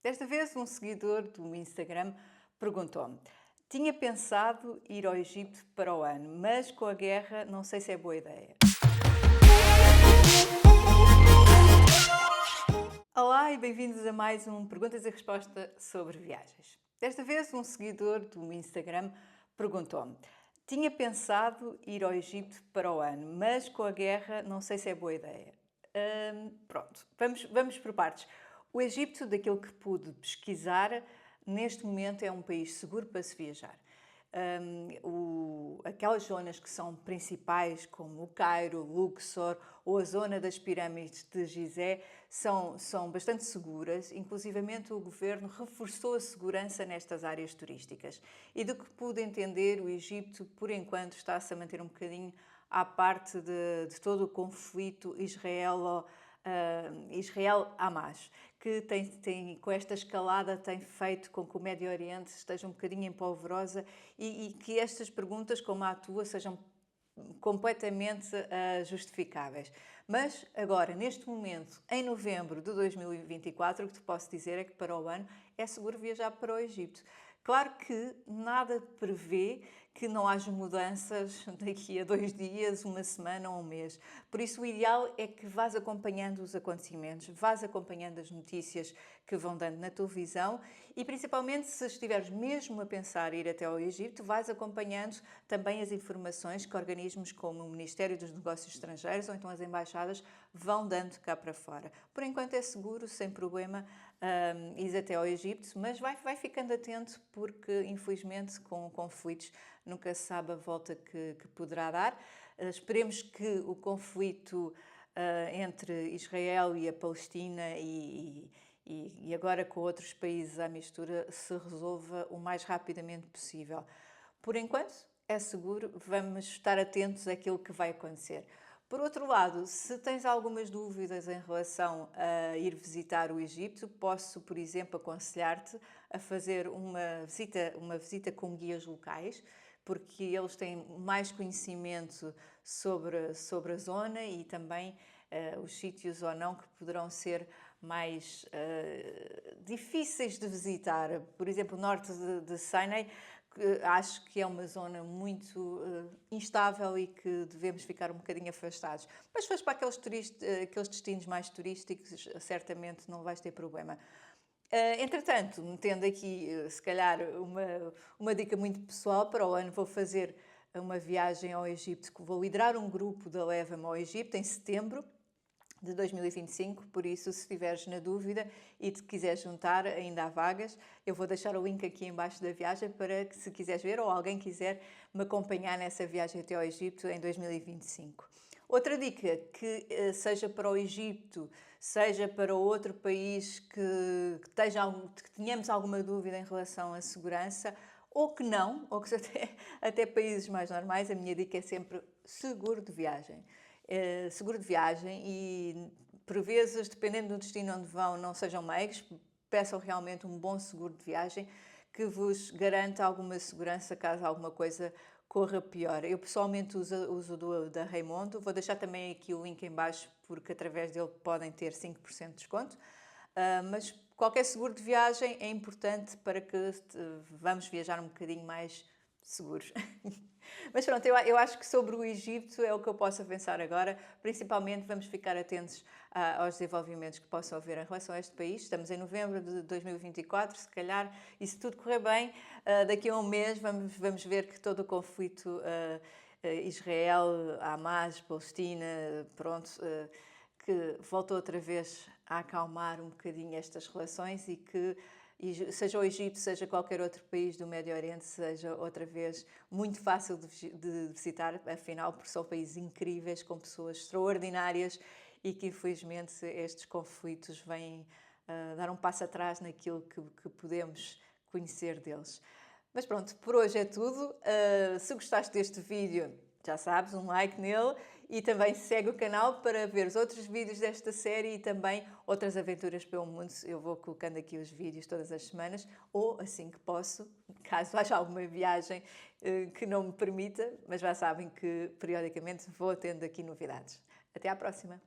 Desta vez, um seguidor do Instagram perguntou-me: tinha pensado ir ao Egito para o ano, mas com a guerra não sei se é boa ideia. Olá e bem-vindos a mais um Perguntas e Respostas sobre viagens. Desta vez, um seguidor do Instagram perguntou-me: tinha pensado ir ao Egito para o ano, mas com a guerra não sei se é boa ideia. Pronto, vamos por partes. O Egito, daquilo que pude pesquisar, neste momento é um país seguro para se viajar. Aquelas zonas que são principais, como o Cairo, Luxor ou a zona das pirâmides de Gizé, são bastante seguras. Inclusivamente, o governo reforçou a segurança nestas áreas turísticas. E do que pude entender, o Egito, por enquanto, está-se a manter um bocadinho à parte de todo o conflito Israel-Hamas, que com esta escalada tem feito com que o Médio Oriente esteja um bocadinho em polvorosa e que estas perguntas, como a tua, sejam completamente justificáveis. Mas agora, neste momento, em novembro de 2024, o que te posso dizer é que para o ano é seguro viajar para o Egito. Claro que nada prevê que não haja mudanças daqui a 2 dias, uma semana ou um mês. Por isso, o ideal é que vás acompanhando os acontecimentos, vás acompanhando as notícias que vão dando na televisão e, principalmente, se estiveres mesmo a pensar em ir até ao Egito, vais acompanhando também as informações que organismos como o Ministério dos Negócios Estrangeiros ou então as embaixadas vão dando cá para fora. Por enquanto é seguro, sem problema, ir até ao Egito, mas vai ficando atento porque, infelizmente, com conflitos nunca se sabe a volta que poderá dar. Esperemos que o conflito entre Israel e a Palestina e agora com outros países à mistura se resolva o mais rapidamente possível. Por enquanto, é seguro, vamos estar atentos àquilo que vai acontecer. Por outro lado, se tens algumas dúvidas em relação a ir visitar o Egito, posso, por exemplo, aconselhar-te a fazer uma visita com guias locais, porque eles têm mais conhecimento sobre a zona e também os sítios ou não que poderão ser mais difíceis de visitar. Por exemplo, o norte de Sinai, acho que é uma zona muito instável e que devemos ficar um bocadinho afastados. Mas se fores para aqueles destinos mais turísticos, certamente não vais ter problema. Entretanto, metendo aqui, se calhar, uma dica muito pessoal, para o ano vou fazer uma viagem ao Egito, que vou liderar um grupo da Leva-me ao Egito em setembro de 2025, por isso, se estiveres na dúvida e te quiseres juntar, ainda há vagas. Eu vou deixar o link aqui em baixo da viagem para que, se quiseres ver ou alguém quiser me acompanhar nessa viagem até ao Egito em 2025. Outra dica, que seja para o Egito, seja para outro país que tenhamos alguma dúvida em relação à segurança, ou que não, ou que até países mais normais, a minha dica é sempre seguro de viagem. Seguro de viagem e, por vezes, dependendo do destino onde vão, não sejam meigos, peçam realmente um bom seguro de viagem que vos garanta alguma segurança caso alguma coisa corra pior. Eu pessoalmente uso da Raymondo, vou deixar também aqui o link em baixo porque através dele podem ter 5% de desconto, mas qualquer seguro de viagem é importante para que vamos viajar um bocadinho mais seguros. Mas pronto, eu acho que sobre o Egito é o que eu posso pensar agora. Principalmente vamos ficar atentos aos desenvolvimentos que possam haver em relação a este país. Estamos em novembro de 2024, se calhar, e se tudo correr bem, daqui a um mês vamos ver que todo o conflito Israel, Hamas, Palestina, pronto, que voltou outra vez a acalmar um bocadinho estas relações e que seja o Egito, seja qualquer outro país do Médio Oriente, seja outra vez muito fácil de visitar, afinal, porque são países incríveis, com pessoas extraordinárias e que, infelizmente, estes conflitos vêm dar um passo atrás naquilo que podemos conhecer deles. Mas pronto, por hoje é tudo. Se gostaste deste vídeo, já sabes, um like nele e também segue o canal para ver os outros vídeos desta série e também outras aventuras pelo mundo. Eu vou colocando aqui os vídeos todas as semanas ou assim que posso, caso haja alguma viagem que não me permita, mas já sabem que periodicamente vou tendo aqui novidades. Até à próxima!